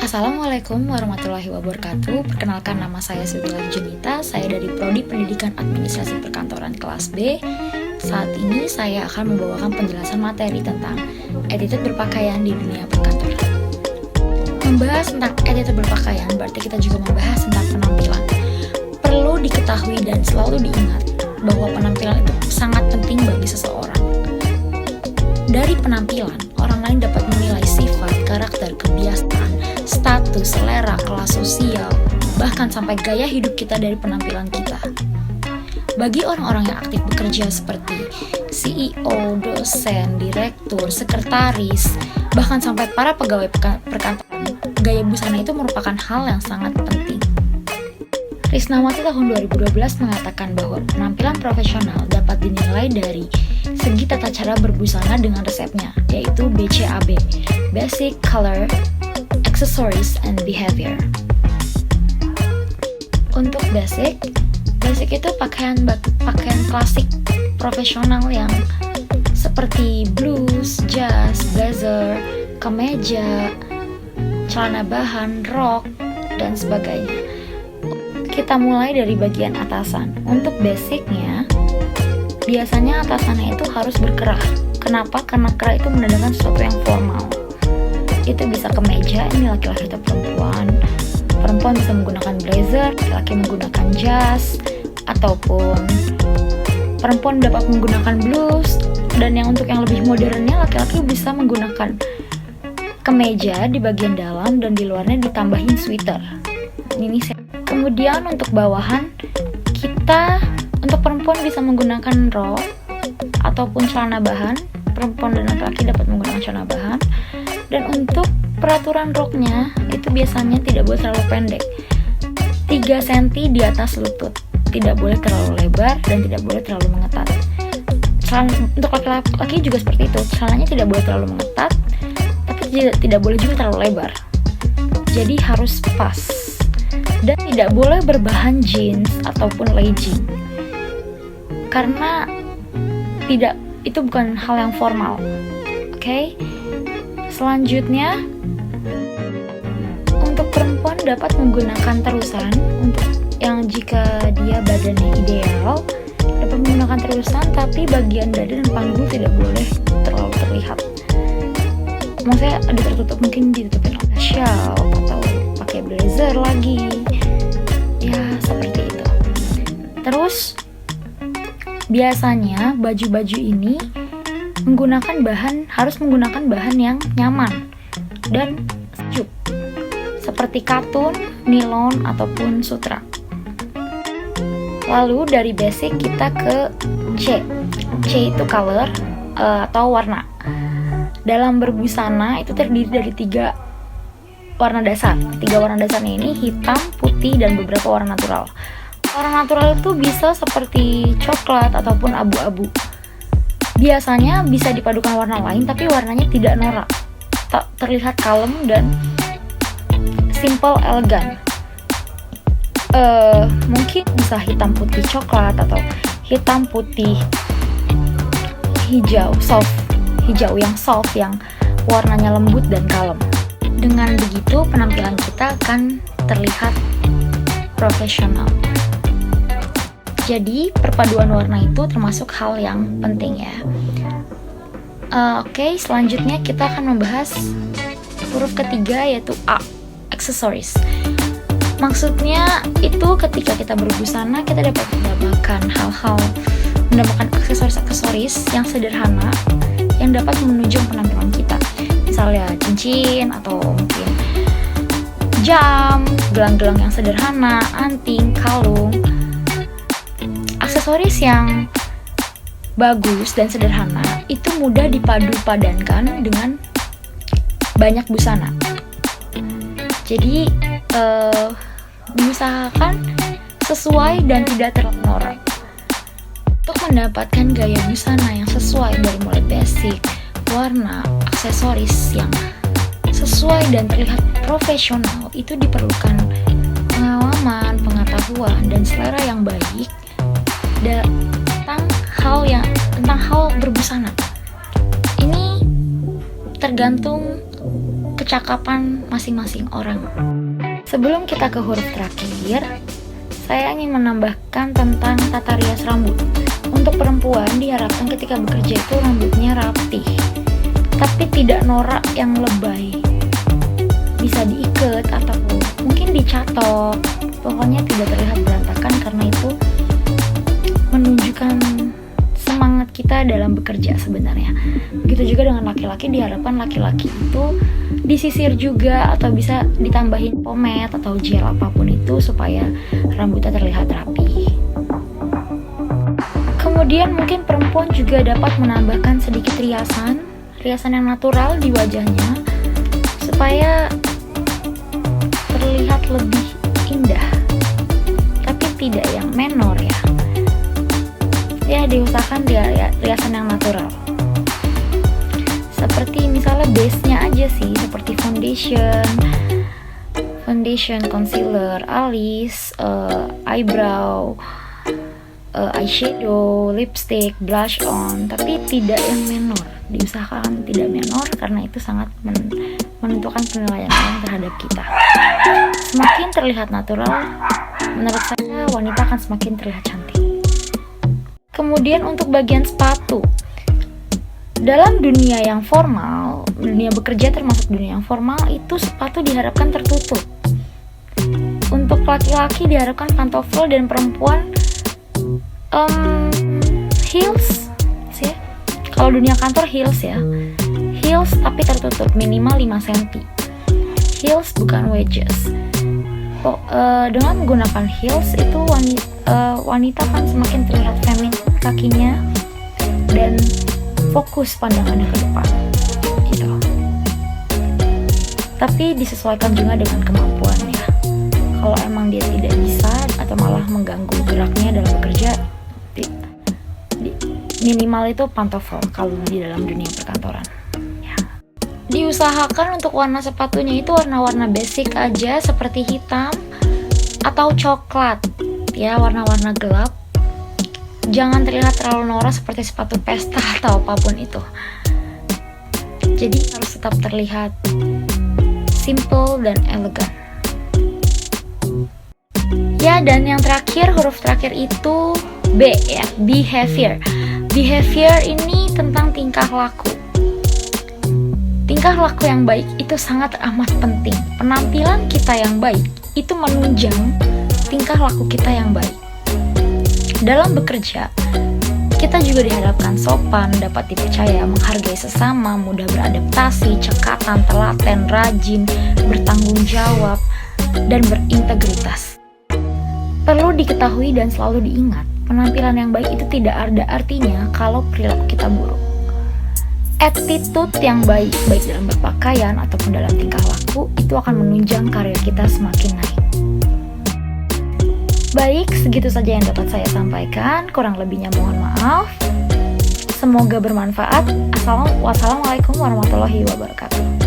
Assalamualaikum warahmatullahi wabarakatuh. Perkenalkan, nama saya Sutila Junita. Saya dari Prodi Pendidikan Administrasi Perkantoran kelas B. Saat ini saya akan membawakan penjelasan materi tentang attitude berpakaian di dunia perkantoran. Membahas tentang attitude berpakaian berarti kita juga membahas tentang penampilan. Perlu diketahui dan selalu diingat bahwa penampilan itu sangat penting bagi seseorang. Dari penampilan, orang lain dapat menilai sifat, karakter, kebiasaan, status, selera, kelas sosial, bahkan sampai gaya hidup kita dari penampilan kita. Bagi orang-orang yang aktif bekerja seperti CEO, dosen, direktur, sekretaris, bahkan sampai para pegawai perkantoran, gaya busana itu merupakan hal yang sangat penting. Risnawati tahun 2012 mengatakan bahwa penampilan profesional dapat dinilai dari segi tata cara berbusana dengan resepnya, yaitu BCAB, Basic Color, Accessories, and Behavior. Untuk basic itu pakaian klasik profesional yang seperti blues, jas, blazer, kemeja, celana bahan, rok, dan sebagainya. Kita mulai dari bagian atasan. Untuk basicnya, biasanya atasannya itu harus berkerah. Kenapa? Karena kerah itu menandakan sesuatu yang formal. Itu bisa kemeja, ini laki-laki atau perempuan. Perempuan bisa menggunakan blazer, laki-laki menggunakan jas, ataupun perempuan dapat menggunakan blus. Dan yang untuk yang lebih modernnya, laki-laki bisa menggunakan kemeja di bagian dalam dan di luarnya ditambahin sweater. Ini kemudian untuk bawahan, untuk perempuan bisa menggunakan rok ataupun celana bahan. Perempuan dan laki-laki dapat menggunakan celana bahan. Dan untuk peraturan roknya itu biasanya tidak boleh terlalu pendek, 3 cm di atas lutut, tidak boleh terlalu lebar dan tidak boleh terlalu mengetat. Untuk laki-laki juga seperti itu, celananya tidak boleh terlalu mengetat, tapi tidak boleh juga terlalu lebar. Jadi harus pas. Dan tidak boleh berbahan jeans ataupun legging, karena itu bukan hal yang formal. Oke? Selanjutnya, untuk perempuan dapat menggunakan terusan. Untuk yang jika dia badannya ideal, dapat menggunakan terusan, tapi bagian dada dan panggul tidak boleh terlalu terlihat. Maksudnya ada tertutup, mungkin ditutupin oleh shawl atau pakai blazer lagi. Ya, seperti itu. Terus biasanya baju-baju ini harus menggunakan bahan yang nyaman dan sejuk, seperti katun, nilon, ataupun sutra. Lalu dari basic kita ke C. C itu color atau warna. Dalam berbusana itu terdiri dari 3 warna dasar. 3 warna dasarnya ini hitam, putih, dan beberapa warna natural. Warna natural itu bisa seperti coklat ataupun abu-abu. Biasanya bisa dipadukan warna lain, tapi warnanya tidak norak, terlihat kalem dan simple, elegan. Mungkin bisa hitam putih coklat atau hitam putih hijau yang soft, yang warnanya lembut dan kalem. Dengan begitu penampilan kita akan terlihat profesional. Jadi perpaduan warna itu termasuk hal yang penting ya. Oke, selanjutnya kita akan membahas huruf ketiga, yaitu A, accessories. Maksudnya itu ketika kita berbusana, kita dapat mendapatkan aksesoris yang sederhana yang dapat menunjang penampilan kita. Misalnya cincin atau mungkin jam, gelang-gelang yang sederhana, anting, kalung. Aksesoris yang bagus dan sederhana itu mudah dipadu-padankan dengan banyak busana. Jadi diusahakan sesuai dan tidak terlalu norak. Untuk mendapatkan gaya busana yang sesuai dari mulai basic, warna, aksesoris yang sesuai dan terlihat profesional, itu diperlukan pengalaman, pengetahuan, dan selera yang baik tentang hal berbusana. Ini tergantung kecakapan masing-masing orang. Sebelum kita ke huruf terakhir, saya ingin menambahkan tentang tata rias rambut. Untuk perempuan diharapkan ketika bekerja itu rambutnya rapih, tapi tidak norak yang lebay. Bisa diikat atau mungkin dicatok, pokoknya tidak terlihat berantakan karena itu menunjukkan semangat kita dalam bekerja sebenarnya. Begitu juga dengan laki-laki, diharapkan laki-laki itu disisir juga atau bisa ditambahin pomade atau gel apapun itu supaya rambutnya terlihat rapi. Kemudian mungkin perempuan juga dapat menambahkan sedikit riasan yang natural di wajahnya supaya terlihat lebih indah, tapi tidak yang menor ya. Ya, diusahakan dia riasan yang natural. Seperti misalnya base-nya aja sih, seperti foundation, concealer, alis, eyebrow, eyeshadow, lipstick, blush on, tapi tidak yang menor. Diusahakan tidak menor karena itu sangat menentukan penilaian orang terhadap kita. Semakin terlihat natural, menurut saya wanita akan semakin terlihat cantik. Kemudian untuk bagian sepatu, dalam dunia yang formal, dunia bekerja termasuk dunia yang formal, itu sepatu diharapkan tertutup. Untuk laki-laki diharapkan pantofel dan perempuan heels ya. Kalau dunia kantor heels ya, heels tapi tertutup minimal 5 cm. Heels bukan wedges. Dengan menggunakan heels itu wanita kan semakin terlihat feminin kakinya dan fokus pandangannya ke depan gitu. Tapi disesuaikan juga dengan kemampuannya. Kalau emang dia tidak bisa atau malah mengganggu geraknya dalam bekerja, minimal itu pantofel kalau di dalam dunia perkantoran. Diusahakan untuk warna sepatunya itu warna-warna basic aja seperti hitam atau coklat ya, warna-warna gelap. Jangan terlihat terlalu norak seperti sepatu pesta atau apapun itu. Jadi harus tetap terlihat simple dan elegan. Ya, dan yang terakhir, huruf terakhir itu B ya, behavior. Behavior ini tentang tingkah laku. Tingkah laku yang baik itu sangat amat penting. Penampilan kita yang baik itu menunjang tingkah laku kita yang baik. Dalam bekerja, kita juga diharapkan sopan, dapat dipercaya, menghargai sesama, mudah beradaptasi, cekatan, telaten, rajin, bertanggung jawab, dan berintegritas. Perlu diketahui dan selalu diingat, penampilan yang baik itu tidak ada artinya kalau perilaku kita buruk. Attitude yang baik, baik dalam berpakaian ataupun dalam tingkah laku, itu akan menunjang karir kita semakin naik. Baik, segitu saja yang dapat saya sampaikan. Kurang lebihnya mohon maaf. Semoga bermanfaat. Wassalamualaikum warahmatullahi wabarakatuh.